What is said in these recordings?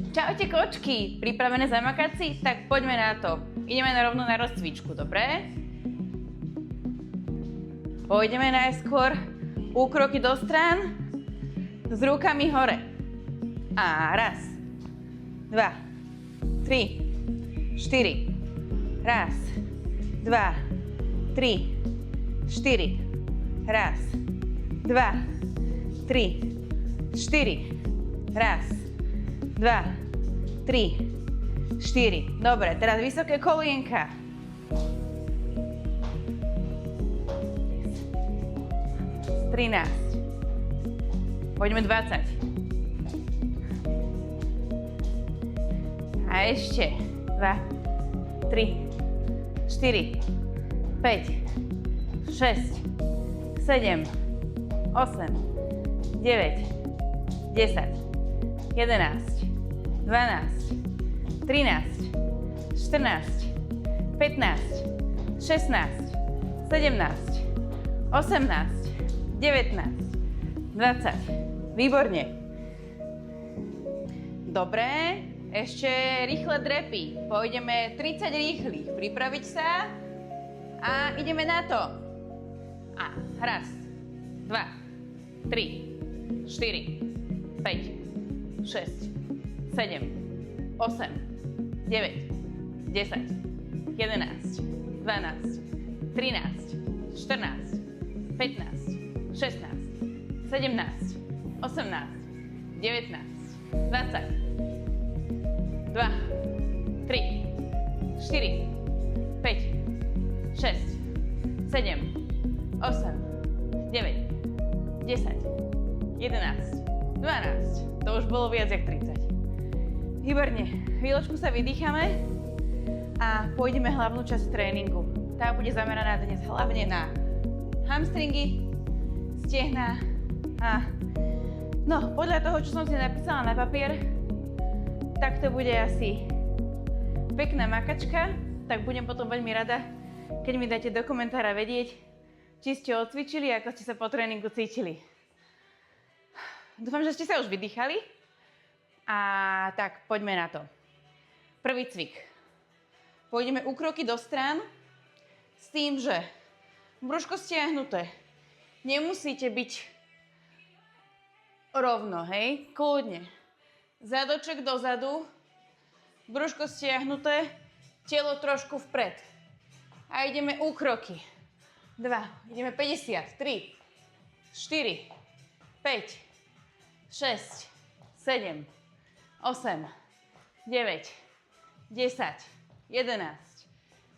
Čaute kočky, pripravené zamakať si? Tak poďme na to. Ideme rovno na rozcvičku, dobre? Pôjdeme najskôr úkroky do strán s rukami hore. A raz, 2, 3, 4. Raz, 2, 3, 4. Raz, 2, 3, 4. Raz, 2, 3, 4. Dobre, teraz vysoké kolienka. 13. Poďme 20. A ešte 2, 3, 4, 5, 6, 7, 8, 9, 10, 11, 12, 13, 14, 15, 16, 17, 18, 19, 20. Výborne. Dobre, ešte rýchle drepy. Pôjdeme 30 rýchlych. Pripraviť sa a ideme na to. A raz, 2, 3, 4, 5, 6, 7, 8, 9, 10, 11, 12, 13, 14, 15, 16, 17, 18, 19, 20, 2, 3, 4, 5, 6, 7, 8, 9, 10, 11, 12. To už bolo viac jak 30. Výborne. Chvíľočku sa vydýchame a pôjdeme hlavnú časť tréningu. Tá bude zameraná dnes hlavne na hamstringy, stehná a no, podľa toho, čo som si napísala na papier, tak to bude asi pekná makačka, tak budem potom veľmi rada, keď mi dáte do komentára vedieť, či ste odcvičili a ako ste sa po tréningu cítili. Dúfam, že ste sa už vydýchali. A tak, poďme na to. Prvý cvik. Pôjdeme úkroky do strán s tým, že brúško stiahnuté. Nemusíte byť rovno, hej? Kľudne. Zadoček dozadu, brúško stiahnuté, telo trošku vpred. A ideme úkroky. 2, ideme 50, 3, 4, 5, 6, 7, 8, 9, 10, 11,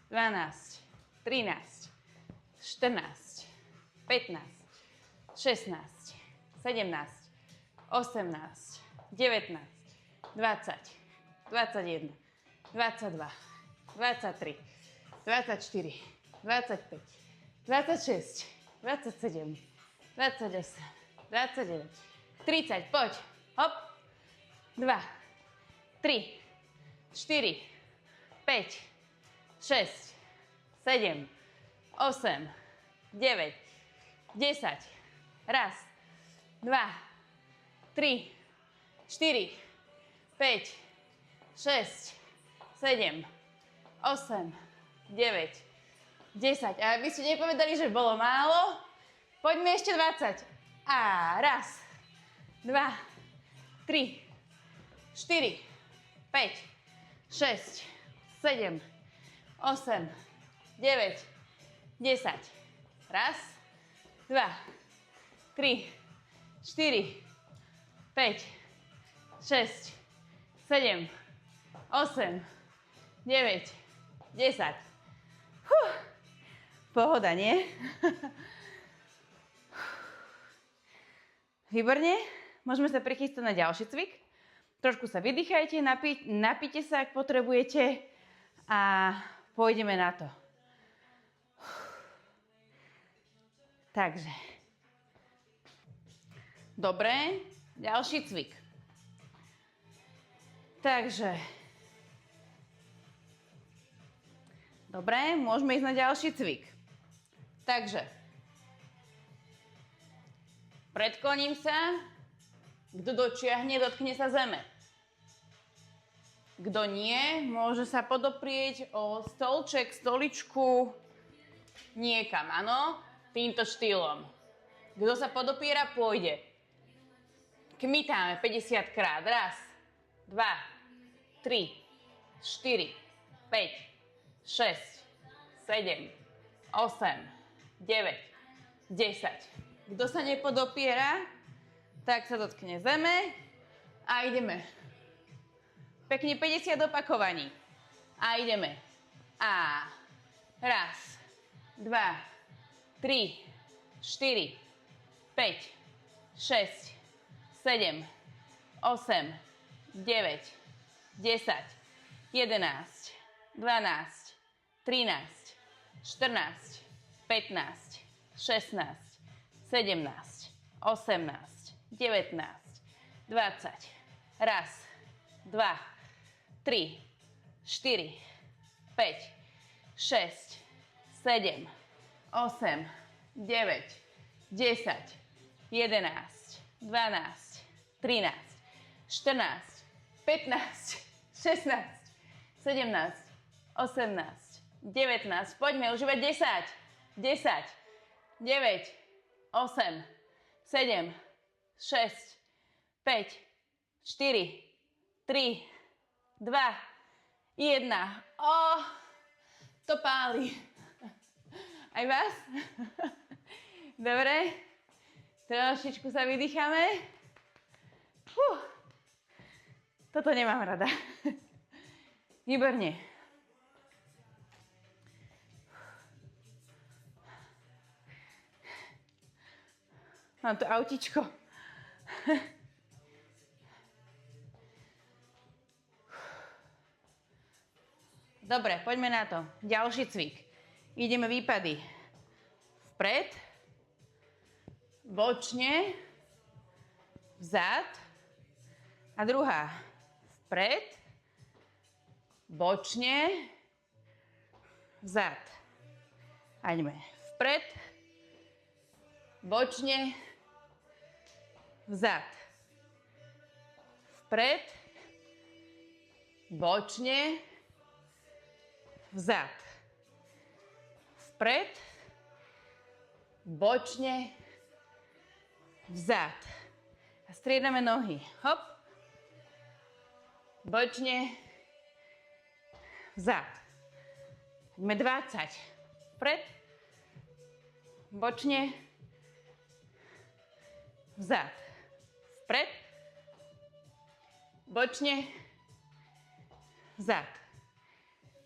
12, 13, 14, 15, 16, 17, 18, 19, 20, 21, 22, 23, 24, 25, 26, 27, 28, 29, 30, poď, hop, 2, 3, 4, 5, 6, 7, 8, 9, 10, raz, 2, 3, 4, 5, 6, 7, 8, 9, 10. A aby ste nepovedali, že bolo málo, poďme ešte 20. A raz, 2, 3, 4, 5, 6, 7, 8, 9, 10. Raz, 2, 3, 4, 5, 6, 7, 8, 9, 10. Pohoda, nie? Výborne. Môžeme sa prichystať na ďalší cvik. Trošku sa vydýchajte, napíte sa, ak potrebujete a pôjdeme na to. Takže. Dobre, ďalší cvik. Takže. Dobre, môžeme ísť na ďalší cvik. Takže. Predkloním sa. Kto dočiahne, dotkne sa zeme. Kto nie, môže sa podoprieť o stolček, stoličku niekam, áno? Týmto štýlom. Kto sa podopiera, pôjde. Kmitáme 50 krát. Raz, 2, 3, 4, 5, 6, 7, 8, 9, 10. Kto sa nepodopiera, tak sa dotkne zeme a ideme. Pekne 50 opakovaní. A ideme. A raz, 2, 3, 4, 5, 6, 7, 8, 9, 10, 11, 12, 13, 14, 15, 16, 17, 18, 19, 20. Raz, 2, 3, 4, 5, 6, 7, 8, 9, 10, 11, 12, 13, 14, 15, 16, 17, 18, 19. Poďme, už iba 10, 10, 9, 8, 7, 6, 5, 4, 3, 2, 1. To páli. Aj vás? Dobre. Trošičku sa vydýchame. Toto nemám rada. Výborne. Mám tu autíčko. Dobre, poďme na to. Ďalší cvik. Ideme výpady. Vpred, bočne, vzad a druhá. Vpred, bočne, vzad. A ideme vpred, bočne, vzad. Vpred, bočne, vzad. Vpred, bočne, vzad. A striedame nohy. Hop. Bočne, vzad. Ideme 20. Vpred, bočne, vzad. Vpred, bočne, vzad.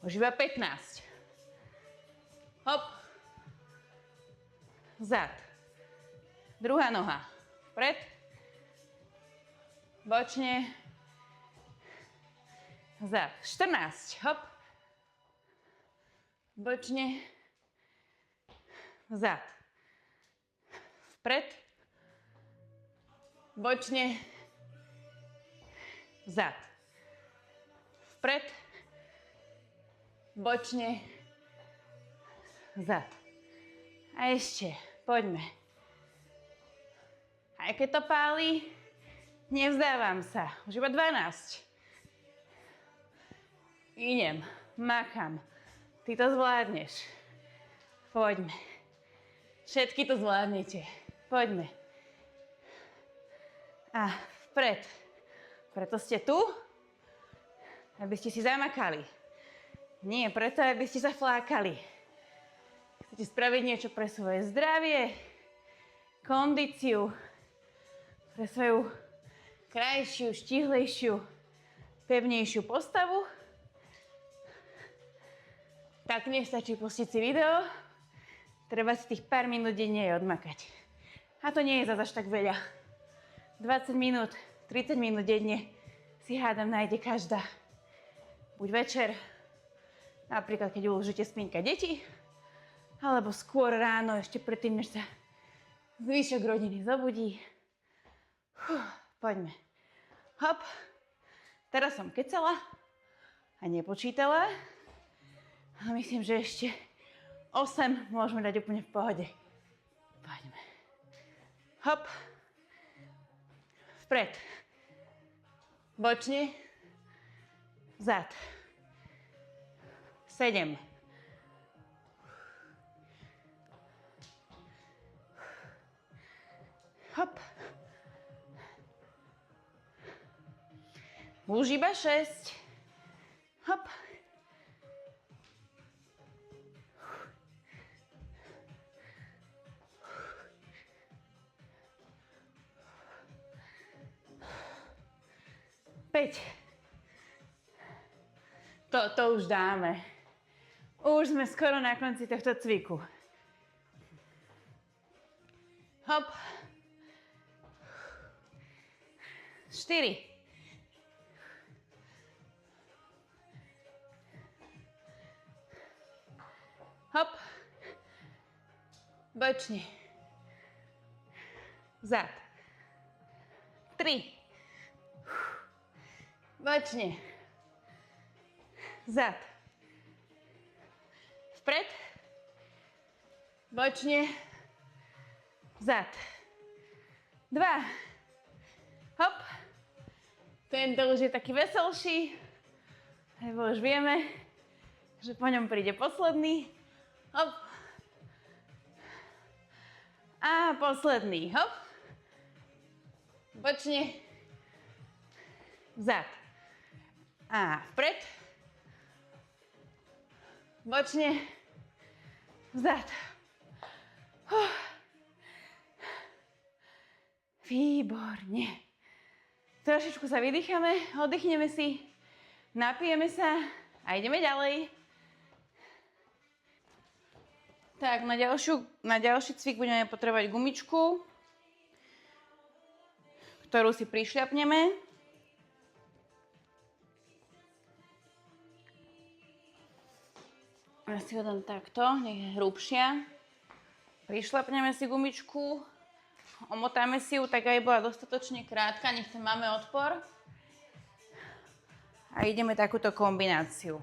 Už iba 15. Hop. Vzad. Druhá noha. Vpred. Bočne. Vzad. 14. Hop. Bočne. Vzad. Vpred. Bočne. Vzad. Vpred. Bočne, vzad. A ešte, poďme. Aj keď to páli, nevzdávam sa. Už iba 12. Idem, makám. Ty to zvládneš. Poďme. Všetky to zvládnete. Poďme. A vpred. Preto ste tu, aby ste si zamakali. Nie, preto, aby ste sa flákali. Chcete spraviť niečo pre svoje zdravie, kondíciu, pre svoju krajšiu, štíhlejšiu, pevnejšiu postavu. Tak nestačí pustiť si video, treba si tých pár minút denne odmakať. A to nie je zase až tak veľa. 20 minút, 30 minút denne si hádam nájde každá. Buď večer, napríklad, keď uložíte spínka deti, alebo skôr ráno, ešte predtým, než sa zvyšok rodiny zobudí. Poďme. Hop. Teraz som kecala a nepočítala. A myslím, že ešte 8 môžeme dať úplne v pohode. Poďme. Hop. Vpred. Bočne. Vzad. 7. Hop. Už iba 6. Hop. Päť. To už dáme. Už sme skoro na konci tohto cviku. Hop. 4. Hop. Bočne. Vzad. 3. Bočne. Vzad. Vpred. Bočne. Vzad. 2. Hop. Tento už je taký veselší, lebo už vieme, že po ňom príde posledný. Hop. A posledný. Hop. Bočne. Vzad. A vpred. Bočne. Vzad. Výborne. Trošičku sa vydýchame, oddychneme si, napijeme sa a ideme ďalej. Tak, na ďalší cvik budeme potrebovať gumičku, ktorú si prišľapneme. Ja si ho dám takto, nech je hrubšia. Prišľapneme si gumičku, omotáme si ju tak, aby bola dostatočne krátka, nech tam máme odpor. A ideme takúto kombináciu.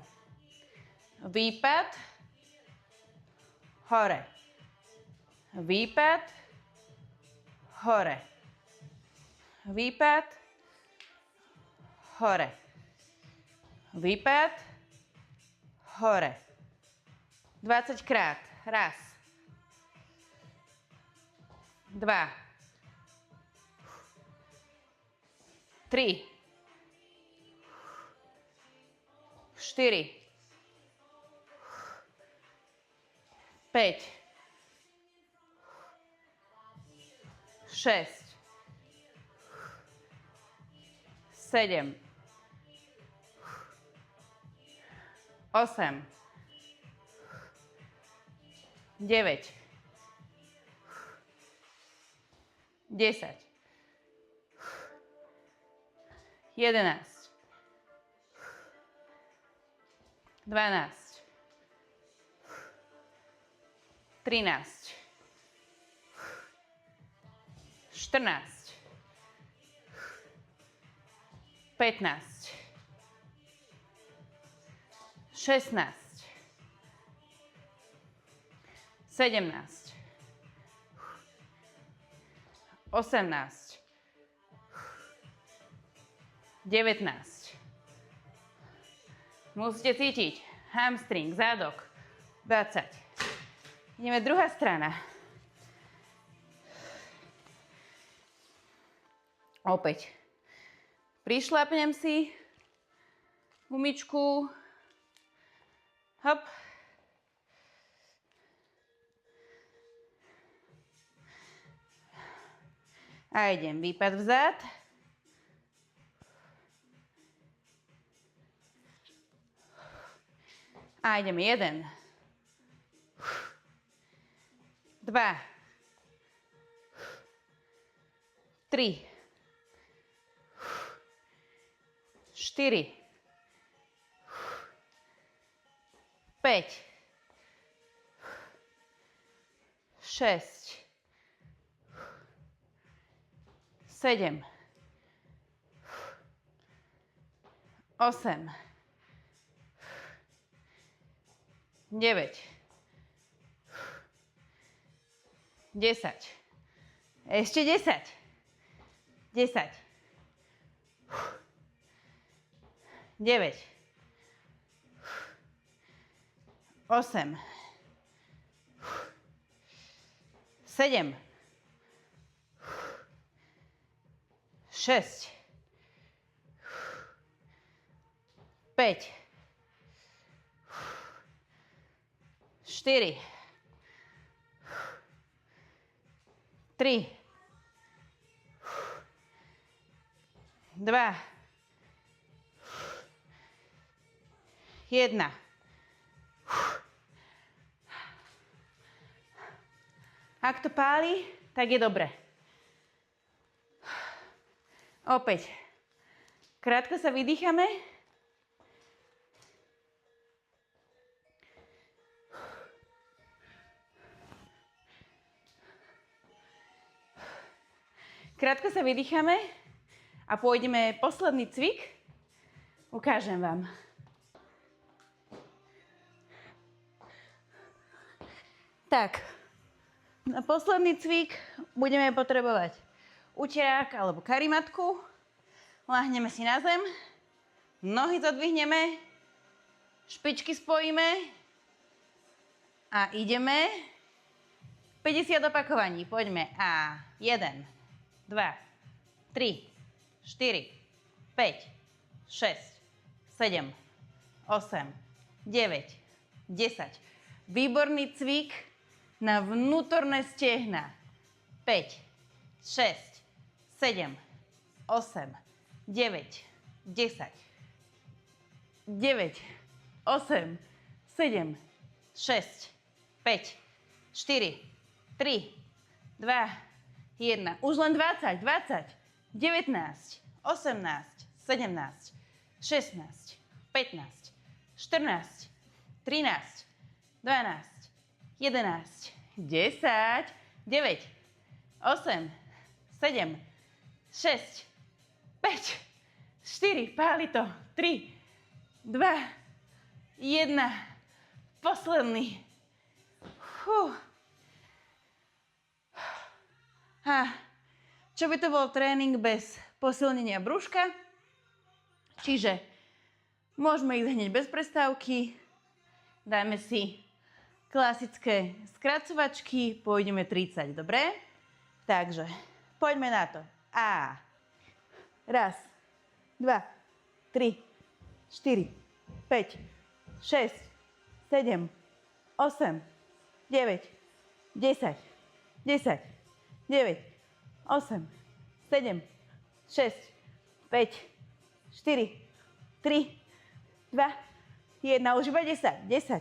Výpad, hore. Výpad, hore. Výpad, hore. Výpad, hore. 20 krát. Raz. 2. 3. 4. 5. 6. 7. 8. 9. 10. 11. 12. 13. 14. 15. 16. 17. 18. 19. Musíte cítiť hamstring, zádok. 20. Ideme druhá strana. Opäť. Prišľapnem si gumičku. Hop. A idem výpad vzad. A ideme 1. 2. 3. 4. 5. 6. 7. 8. 9. 10. Ešte 10. 10. 9. 8, 7, 6, 5, 4, 3, 2, 1. Ak to páli, tak je dobre. Opäť. Krátko sa vydýchame. Krátko sa vydýchame a pôjdeme posledný cvik. Ukážem vám. Tak, na posledný cvik budeme potrebovať uterák alebo karimatku. Láhneme si na zem, nohy zodvihneme, špičky spojíme a ideme 50 opakovaní. Poďme. A 1, 2, 3, 4, 5, 6, 7, 8, 9, 10. Výborný cvik na vnútorné stehna. 5, 6, 7, 8, 9, 10, 9, 8, 7, 6, 5, 4, 3, 2, 1. Už len 20, 20, 19, 18, 17, 16, 15, 14, 13, 12, 11, 10, 9, 8, 7, 6, 5, 4, páli to, 3, 2, 1, posledný. Čo by to bol tréning bez posilnenia brúška? Čiže môžeme ísť hneď bez prestávky. Dajme si klasické skracovačky, pôjdeme 30, dobre? Takže, poďme na to. A. 1, 2, 3, 4, 5, 6, 7, 8, 9, 10, 10, 9, 8, 7, 6, 5, 4, 3, 2, 1, už iba 10, 10,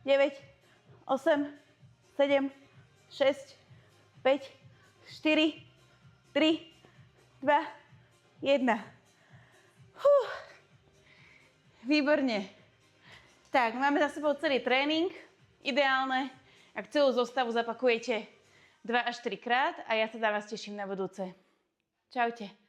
9, 8, 7, 6, 5, 4, 3, 2, 1. Výborne. Tak, máme za sebou celý tréning. Ideálne, ak celú zostavu zapakujete 2 až 3 krát a ja sa na vás teším na budúce. Čaute.